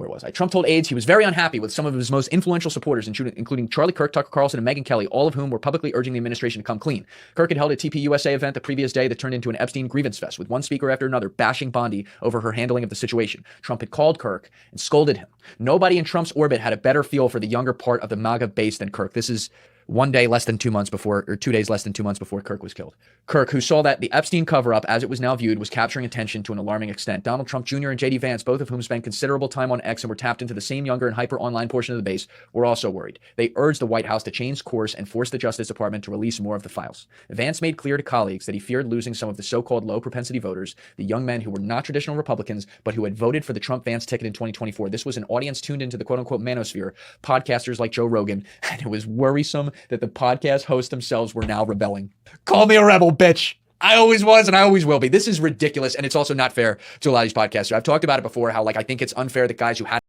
where was I? Trump told aides he was very unhappy with some of his most influential supporters, including Charlie Kirk, Tucker Carlson, and Megyn Kelly, all of whom were publicly urging the administration to come clean. Kirk had held a TPUSA event the previous day that turned into an Epstein grievance fest, with one speaker after another bashing Bondi over her handling of the situation. Trump had called Kirk and scolded him. Nobody in Trump's orbit had a better feel for the younger part of the MAGA base than Kirk. This is 2 days less than 2 months before Kirk was killed. Kirk, who saw that the Epstein cover-up, as it was now viewed, was capturing attention to an alarming extent. Donald Trump Jr. and J.D. Vance, both of whom spent considerable time on X and were tapped into the same younger and hyper-online portion of the base, were also worried. They urged the White House to change course and force the Justice Department to release more of the files. Vance made clear to colleagues that he feared losing some of the so-called low-propensity voters, the young men who were not traditional Republicans, but who had voted for the Trump-Vance ticket in 2024. This was an audience tuned into the quote-unquote manosphere, podcasters like Joe Rogan, and it was worrisome that the podcast hosts themselves were now rebelling. Call me a rebel, bitch. I always was and I always will be. This is ridiculous, and it's also not fair to a lot of these podcasters. I've talked about it before, how I think it's unfair that guys who had